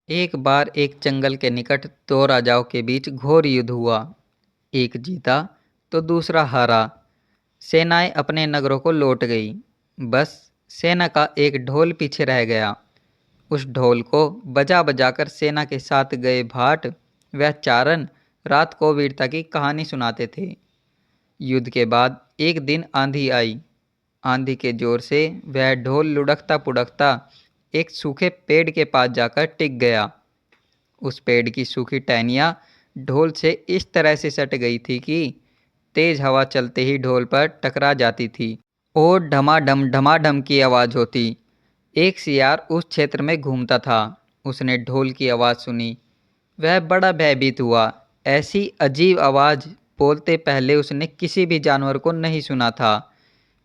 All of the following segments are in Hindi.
एक बार एक जंगल के निकट दो राजाओं के बीच घोर युद्ध हुआ। एक जीता तो दूसरा हारा। सेनाएं अपने नगरों को लौट गई। बस सेना का एक ढोल पीछे रह गया। उस ढोल को बजा बजाकर सेना के साथ गए भाट व चारण रात को वीरता की कहानी सुनाते थे। युद्ध के बाद एक दिन आंधी आई। आंधी के जोर से वह ढोल लुढ़कता पुढ़कता एक सूखे पेड़ के पास जाकर टिक गया। उस पेड़ की सूखी टहनियाँ ढोल से इस तरह से सट गई थी कि तेज हवा चलते ही ढोल पर टकरा जाती थी और ढमाढम की आवाज़ होती। एक सियार उस क्षेत्र में घूमता था। उसने ढोल की आवाज़ सुनी। वह बड़ा भयभीत हुआ। ऐसी अजीब आवाज़ बोलते पहले उसने किसी भी जानवर को नहीं सुना था।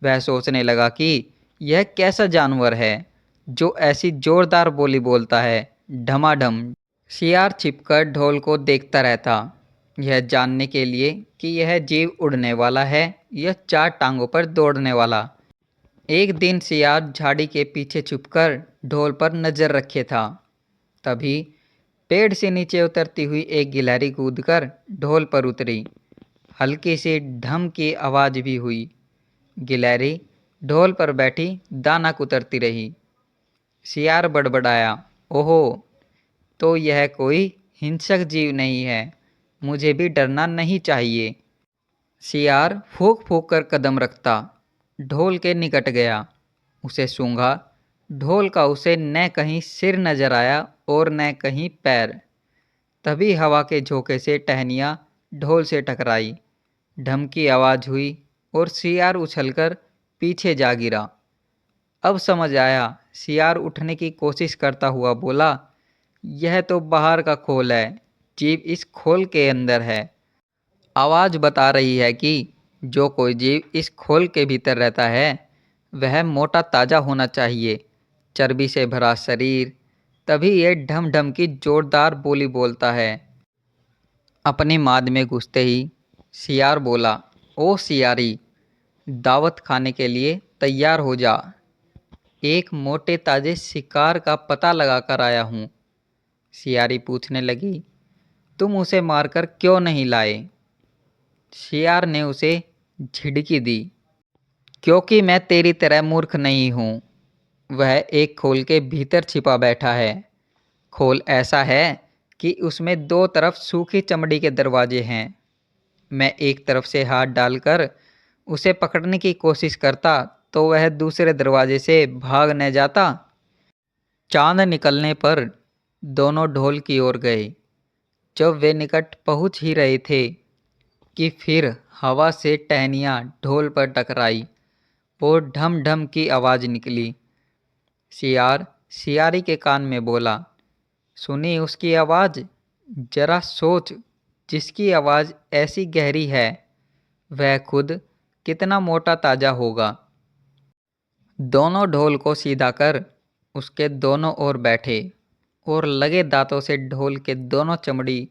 वह सोचने लगा कि यह कैसा जानवर है जो ऐसी जोरदार बोली बोलता है, ढमाढम। सियार छिपकर ढोल को देखता रहता, यह जानने के लिए कि यह जीव उड़ने वाला है या चार टांगों पर दौड़ने वाला। एक दिन सियार झाड़ी के पीछे छुपकर ढोल पर नज़र रखे था। तभी पेड़ से नीचे उतरती हुई एक गिलहरी कूदकर ढोल पर उतरी। हल्की सी ढम की आवाज़ भी हुई। गिलहरी ढोल पर बैठी दाना कुतरती रही। सियार बड़बड़ाया, ओहो, तो यह कोई हिंसक जीव नहीं है, मुझे भी डरना नहीं चाहिए। सियार फूंक फूंक कर कदम रखता ढोल के निकट गया। उसे सूंघा। ढोल का उसे न कहीं सिर नजर आया और न कहीं पैर। तभी हवा के झोंके से टहनियाँ ढोल से टकराई। ढम की आवाज़ हुई और सियार उछलकर पीछे जा गिरा। अब समझ आया। सियार उठने की कोशिश करता हुआ बोला, यह तो बाहर का खोल है, जीव इस खोल के अंदर है। आवाज़ बता रही है कि जो कोई जीव इस खोल के भीतर रहता है वह मोटा ताज़ा होना चाहिए, चर्बी से भरा शरीर, तभी ये ढम ढम की जोरदार बोली बोलता है। अपनी माद में घुसते ही सियार बोला, ओ सियारी, दावत खाने के लिए तैयार हो जा। एक मोटे ताजे शिकार का पता लगाकर आया हूँ। सियारी पूछने लगी, तुम उसे मारकर क्यों नहीं लाए? सियार ने उसे झिड़की दी, क्योंकि मैं तेरी तरह मूर्ख नहीं हूँ। वह एक खोल के भीतर छिपा बैठा है। खोल ऐसा है कि उसमें दो तरफ सूखी चमड़ी के दरवाजे हैं। मैं एक तरफ से हाथ डालकर उसे पकड़ने की कोशिश करता तो वह दूसरे दरवाजे से भाग न जाता। चांद निकलने पर दोनों ढोल की ओर गए। जब वे निकट पहुंच ही रहे थे कि फिर हवा से टहनियाँ ढोल पर टकराई और ढम ढम की आवाज़ निकली। सियार सियारी के कान में बोला, सुनी उसकी आवाज़? जरा सोच, जिसकी आवाज़ ऐसी गहरी है वह खुद कितना मोटा ताजा होगा। दोनों ढोल को सीधा कर उसके दोनों ओर बैठे और लगे दांतों से ढोल के दोनों चमड़ी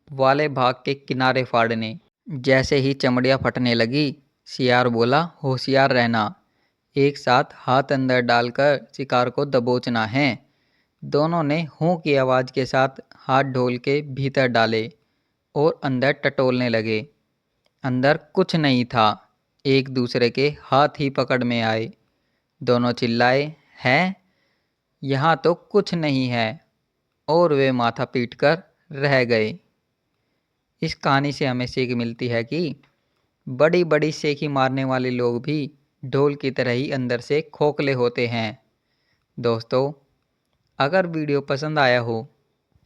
वाले भाग के किनारे फाड़ने। जैसे ही चमड़ियाँ फटने लगी, सियार बोला, होशियार रहना, एक साथ हाथ अंदर डालकर शिकार को दबोचना है। दोनों ने हूँ की आवाज़ के साथ हाथ ढोल के भीतर डाले और अंदर टटोलने लगे। अंदर कुछ नहीं था। एक दूसरे के हाथ ही पकड़ में आए। दोनों चिल्लाए, हैं? यहाँ तो कुछ नहीं है, और वे माथा पीट कर रह गए। इस कहानी से हमें सीख मिलती है कि बड़ी बड़ी सेखी मारने वाले लोग भी ढोल की तरह ही अंदर से खोखले होते हैं। दोस्तों, अगर वीडियो पसंद आया हो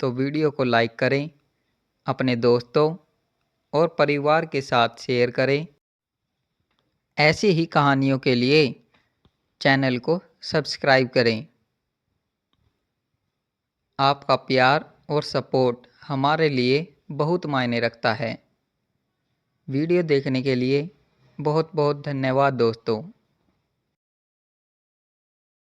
तो वीडियो को लाइक करें, अपने दोस्तों और परिवार के साथ शेयर करें। ऐसी ही कहानियों के लिए चैनल को सब्सक्राइब करें। आपका प्यार और सपोर्ट हमारे लिए बहुत मायने रखता है। वीडियो देखने के लिए बहुत बहुत धन्यवाद दोस्तों।